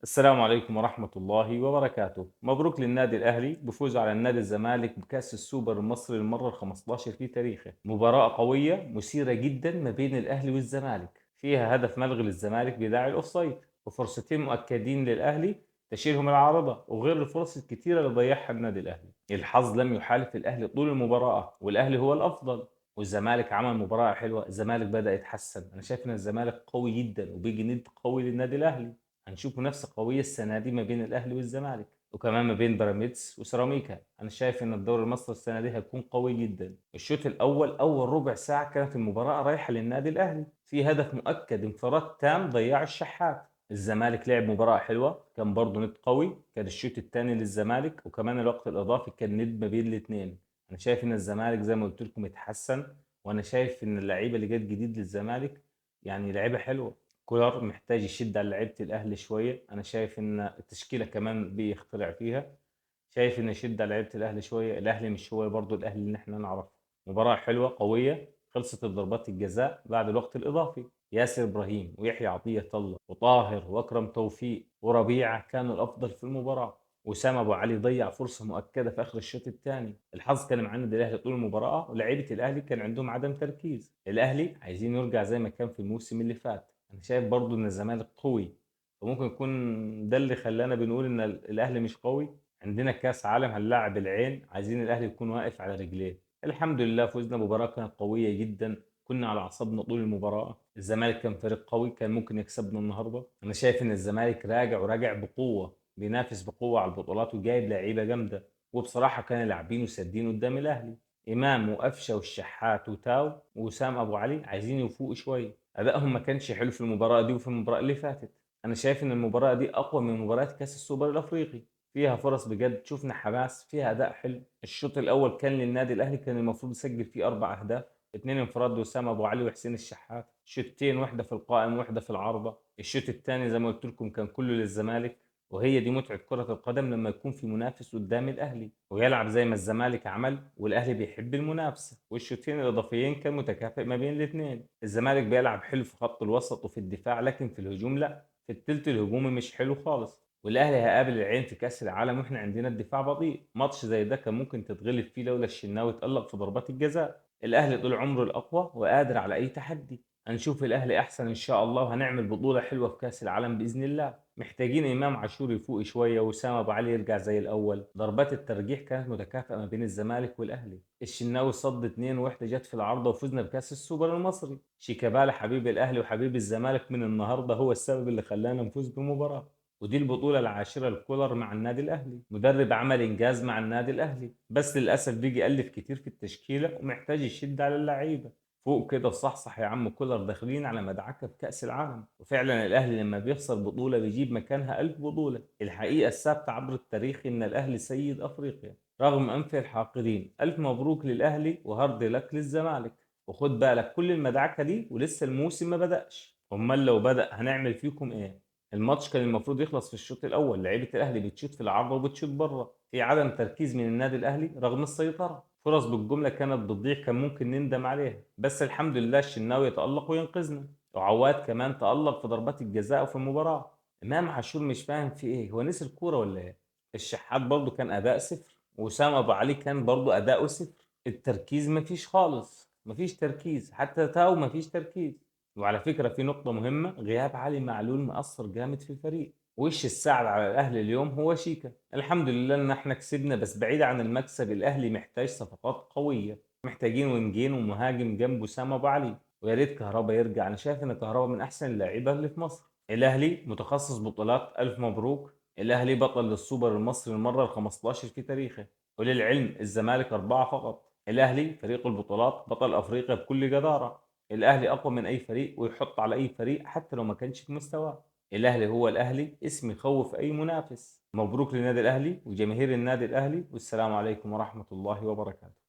السلام عليكم ورحمة الله وبركاته. مبروك للنادي الأهلي بفوزه على النادي الزمالك بكأس السوبر المصري للمرة ال 15 في تاريخه. مباراة قوية مثيرة جدا ما بين الأهلي والزمالك، فيها هدف ملغي للزمالك بداعي الأوفسايد، وفرصتين مؤكدين للأهلي تشيلهم العارضة، وغير الفرص الكثيرة اللي ضيعها النادي الأهلي. الحظ لم يحالف الأهلي طول المباراة، والأهلي هو الأفضل. والزمالك عمل مباراة حلوة، الزمالك بدأ يتحسن. أنا شايف إن الزمالك قوي جدا وبيجي ند قوي للنادي الأهلي. هنشوف منافسة قوية السنة دي ما بين الأهلي والزمالك، وكمان ما بين بيراميدز وسيراميكا. أنا شايف إن الدوري المصري السنة دي هيكون قوي جدا. الشوط الأول أول ربع ساعة كانت المباراة رايحة للنادي الأهلي، في هدف مؤكد انفراد تام ضيع الشحات. الزمالك لعب مباراة حلوة، كان برضه ند قوي. كان الشوط الثاني للزمالك، وكمان الوقت الإضافي كان ند ما بين الاثنين. أنا شايف إن الزمالك زي ما قلت لكم اتحسن، وأنا شايف إن اللعيبة اللي جت جديد للزمالك يعني لعيبة حلوة. كولر محتاج يشد على لعيبة الأهلي شوية. أنا شايف إن التشكيلة كمان بيخترع فيها. شايف إن يشد على لعيبة الأهلي شوية. الأهلي مش هو برضه الأهلي اللي إحنا نعرفه. مباراة حلوة قوية، خلصت بضربات الجزاء بعد الوقت الإضافي. ياسر إبراهيم ويحيى عطية الله وطاهر وأكرم توفيق وربيعة كانوا الأفضل في المباراة. وسام أبو علي ضيع فرصة مؤكدة في آخر الشوط الثاني. الحظ كان مع النادي الأهلي طول المباراة، ولاعيبة الأهلي كان عندهم عدم تركيز. الأهلي عايزين يرجع زي ما كان في الموسم اللي فات. انا شايف برضو ان الزمالك قوي، وممكن يكون ده اللي خلانا بنقول ان الاهلي مش قوي. عندنا كاس عالم هنلاعب العين، عايزين الاهلي يكون واقف على رجليه. الحمد لله فوزنا. مباراة كانت قوية جدا، كنا على اعصابنا طول المباراة. الزمالك كان فريق قوي، كان ممكن يكسبنا النهاردة. انا شايف ان الزمالك راجع وراجع بقوة، بينافس بقوة على البطولات وجايب لعيبة جامدة. وبصراحة كانوا لاعبين وسادين قدام الاهلي. امام وقفشه والشحات وتاو وسام ابو علي عايزين يفوقوا شويه. ادائهم ما كانش حلو في المباراه دي وفي المباراه اللي فاتت. انا شايف ان المباراه دي اقوى من مباريات كاس السوبر الافريقي، فيها فرص بجد، شفنا حماس، فيها اداء حلو. الشوط الاول كان للنادي الاهلي، كان المفروض يسجل فيه 4 اهداف، اتنين انفراد وسام ابو علي وحسين الشحات. شوطين، واحده في القائم واحده في العارضه. الشوط الثاني زي ما قلت لكم كان كله للزمالك. وهي دي متعة كرة القدم، لما يكون في منافس قدام الأهلي ويلعب زي ما الزمالك عمل، والأهلي بيحب المنافسة. والشوطين الإضافيين كان متكافئ ما بين الاثنين. الزمالك بيلعب حلو في خط الوسط وفي الدفاع، لكن في الهجوم لا، في الثلث الهجومي مش حلو خالص. والأهلي هيقابل العين في كأس العالم، واحنا عندنا الدفاع بطيء. ماتش زي ده كان ممكن تتغلب فيه لولا الشناوي تألق في ضربات الجزاء. الأهلي طول عمره الأقوى وقادر على أي تحدي. هنشوف الأهلي أحسن إن شاء الله، وهنعمل بطولة حلوة في كأس العالم بإذن الله. محتاجين إمام عاشور يفوق شوية، وسام أبو علي يرجع زي الأول. ضربات الترجيح كانت متكافئة ما بين الزمالك والأهلي. الشناوي صد اتنين، واحدة جت في العارضة، وفزنا بكأس السوبر المصري. شيكابالا حبيب الأهلي وحبيب الزمالك من النهاردة هو السبب اللي خلانا نفوز بمباراة. ودي البطولة العاشرة لكولر مع النادي الأهلي. مدرب عمل إنجاز مع النادي الأهلي، بس للأسف بيجي يألف كتير في التشكيلة ومحتاج يشد على اللعيبة. فوق كده وصحصح يا عم كولر، داخلين على مدعكة في كأس العالم. وفعلا الأهلي لما بيخسر بطولة بيجيب مكانها 1000 بطولة. الحقيقة الثابتة عبر التاريخ إن الأهلي سيد أفريقيا رغم أنف الحاقدين. ألف مبروك للأهلي وهارد لك للزمالك. وخد بالك كل المدعكة دي ولسه الموسم ما بدأش. أمال لو بدأ هنعمل فيكم إيه؟ الماتش كان المفروض يخلص في الشوط الأول، لعيبة الأهلي بتشوت في العارضة وبتشوت بره، في عدم تركيز من النادي الأهلي رغم السيطرة. فرص بالجملة كانت بتضيع، كان ممكن نندم عليها، بس الحمد لله الشناوي يتألق وينقذنا. وعواد كمان تألق في ضربات الجزاء وفي المباراة. إمام عاشور مش فاهم في إيه، هو نسي الكورة ولا إيه؟ الشحات برضو كان أداء صفر، وسام أبو علي كان برضو أداؤه صفر. التركيز مفيش خالص، مفيش تركيز، حتى تاو مفيش تركيز. وعلى فكرة في نقطة مهمة، غياب علي معلول مأثر جامد في الفريق. وش السعد على الأهلي اليوم هو شيكا. الحمد لله إن احنا كسبنا، بس بعيد عن المكسب الأهلي محتاج صفقات قوية. محتاجين وينجين ومهاجم جنبه سام أبو علي، ويا ريت كهربا يرجع. أنا شايف إن كهربا من أحسن اللاعيبة اللي في مصر. الأهلي متخصص بطولات، ألف مبروك. الأهلي بطل للسوبر المصري المرة ال 15 في تاريخه. وللعلم الزمالك 4 فقط. الأهلي فريق البطولات، بطل أفريقيا بكل جدارة. الاهلي اقوى من اي فريق، ويحط على اي فريق حتى لو ما كانش في مستواه. الاهلي هو الاهلي، اسم يخوف اي منافس. مبروك للنادي الاهلي وجماهير النادي الاهلي، والسلام عليكم ورحمة الله وبركاته.